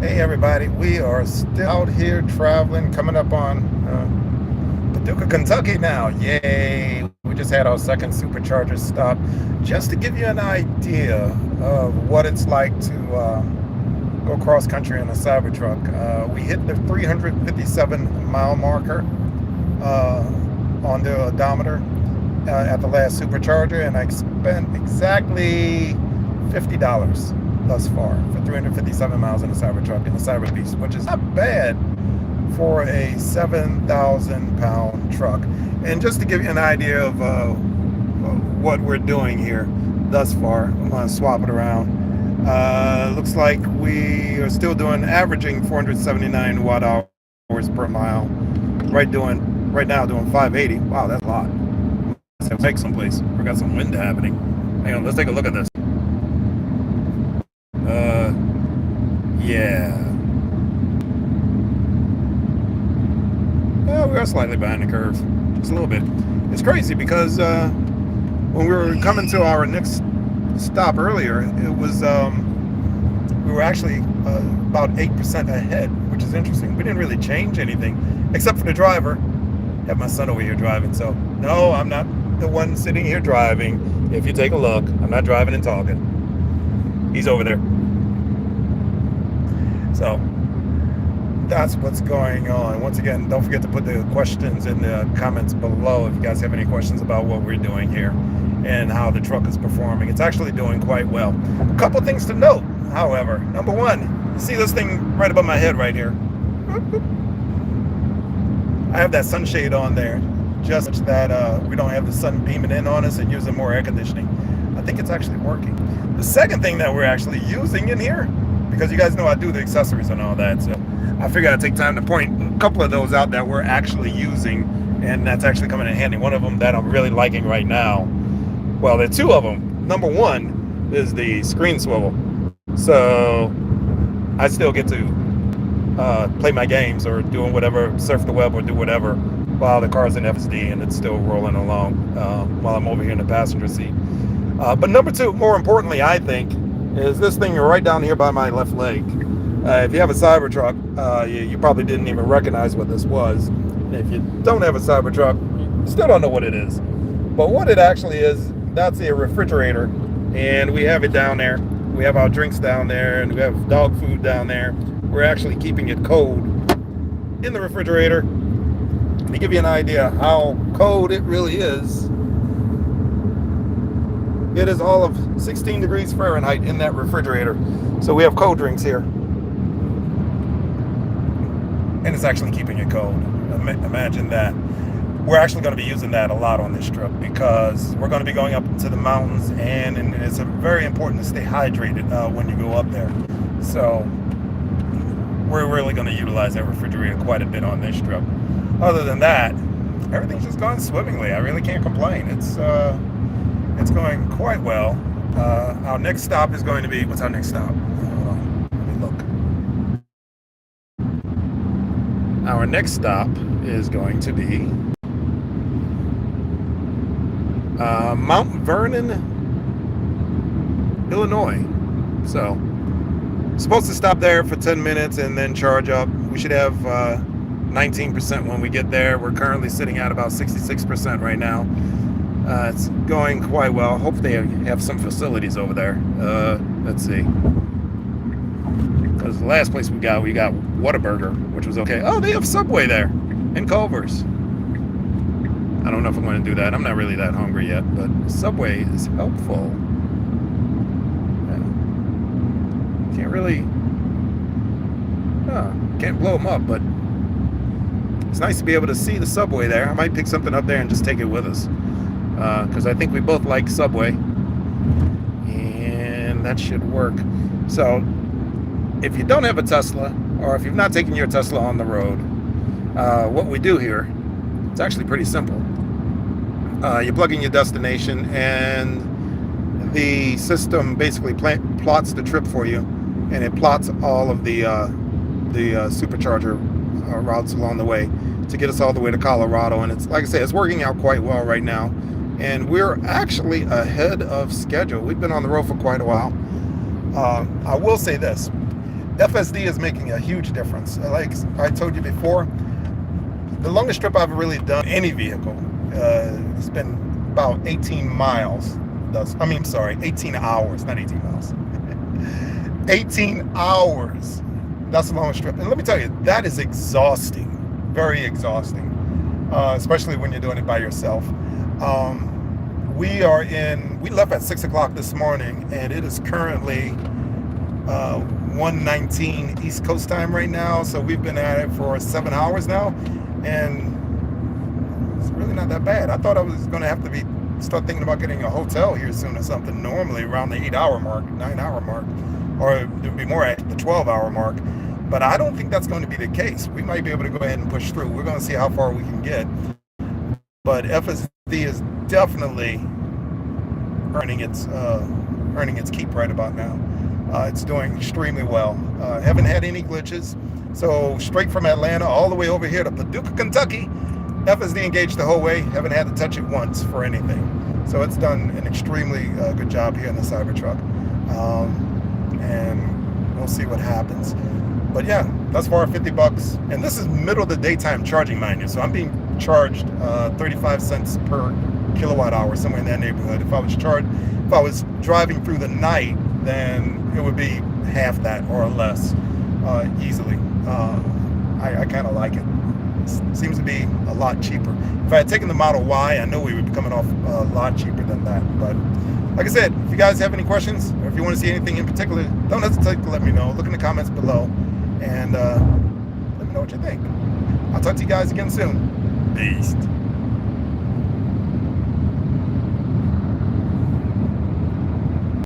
Hey everybody, we are still out here traveling, coming up on Paducah, Kentucky now. Yay! We just had our second supercharger stop. Just to give you an idea of what it's like to go cross country in a Cybertruck. We hit the 357 mile marker on the odometer at the last supercharger, and I spent exactly $50 thus far for 357 miles in a Cybertruck, in the Cyber Beast, which is not bad for a 7,000 pound truck. And just to give you an idea of what we're doing here thus far, I'm going to swap it around. Looks like we are still averaging 479 watt hours per mile. Right now doing 580. Wow, that's a lot. Let's take someplace. We got some wind happening. Hang on, let's take a look at this. Yeah. Well, we are slightly behind the curve, just a little bit. It's crazy because when we were coming to our next stop earlier, it was we were actually about 8% ahead, which is interesting. We didn't really change anything except for the driver. I have my son over here driving, so no, I'm not the one sitting here driving. If you take a look, I'm not driving and talking. He's over there. So that's what's going on. Once again, don't forget to put the questions in the comments below if you guys have any questions about what we're doing here and how the truck is performing. It's actually doing quite well. A couple things to note, however. Number one, you see this thing right above my head right here? I have that sunshade on there just that we don't have the sun beaming in on us and using more air conditioning. I think it's actually working. The second thing that we're actually using in here, because you guys know I do the accessories and all that, so I figured I'd take time to point a couple of those out that we're actually using, and that's actually coming in handy. One of them that I'm really liking right now, well, there are two of them. Number one is the screen swivel. So I still get to play my games or doing whatever, surf the web or do whatever while the car's in FSD and it's still rolling along while I'm over here in the passenger seat. But number two, more importantly, I think, is this thing right down here by my left leg. If you have a Cybertruck, you probably didn't even recognize what this was. If you don't have a Cybertruck, you still don't know what it is. But what it actually is, that's a refrigerator, and we have it down there. We have our drinks down there, and we have dog food down there. We're actually keeping it cold in the refrigerator. To give you an idea how cold it really is, it is all of 16 degrees Fahrenheit in that refrigerator. So we have cold drinks here. And it's actually keeping it cold. Imagine that. We're actually going to be using that a lot on this trip because we're going to be going up into the mountains, and it's very important to stay hydrated when you go up there. So we're really going to utilize that refrigerator quite a bit on this trip. Other than that, everything's just going swimmingly. I really can't complain. It's going quite well. Our next stop is going to be, what's our next stop? Hold on, let me look. Our next stop is going to be Mount Vernon, Illinois. So, supposed to stop there for 10 minutes and then charge up. We should have 19% when we get there. We're currently sitting at about 66% right now. It's going quite well. Hope they have some facilities over there. Let's see. Because the last place we got Whataburger, which was okay. Oh, they have Subway there in Culver's. I don't know if I'm going to do that. I'm not really that hungry yet, but Subway is helpful. Can't really, can't blow them up, but it's nice to be able to see the Subway there. I might pick something up there and just take it with us. Because I think we both like Subway, and that should work. So if you don't have a Tesla, or if you've not taken your Tesla on the road, what we do here, it's actually pretty simple. You plug in your destination, and the system basically plots the trip for you, and it plots all of the supercharger routes along the way to get us all the way to Colorado. And it's, like I say, it's working out quite well right now. And we're actually ahead of schedule. We've been on the road for quite a while. I will say this. FSD is making a huge difference. Like I told you before, the longest trip I've really done any vehicle, it's been about 18 miles. 18 hours, not 18 miles. 18 hours. That's the longest trip. And let me tell you, that is exhausting, very exhausting, especially when you're doing it by yourself. We left at 6 o'clock this morning, and it is currently 1:19 East Coast time right now. So we've been at it for 7 hours now, and it's really not that bad. I thought I was going to have to start thinking about getting a hotel here soon or something, normally around the 8-hour mark, 9-hour mark, or it would be more at the 12-hour mark. But I don't think that's going to be the case. We might be able to go ahead and push through. We're going to see how far we can get. But FSD is definitely earning its keep right about now. It's doing extremely well. Haven't had any glitches. So straight from Atlanta all the way over here to Paducah, Kentucky, FSD engaged the whole way. Haven't had to touch it once for anything. So it's done an extremely good job here in the Cybertruck. And we'll see what happens. But yeah, thus far $50. And this is middle of the daytime charging, mind you. So I'm being charged 35 cents per kilowatt hour, somewhere in that neighborhood. If I was driving through the night, then it would be half that or less, easily. I kind of like it. It seems to be a lot cheaper. If I had taken the Model Y, I know we would be coming off a lot cheaper than that. But like I said, if you guys have any questions, or if you want to see anything in particular, don't hesitate to let me know. Look in the comments below, and let me know what you think. I'll talk to you guys again soon. Peace.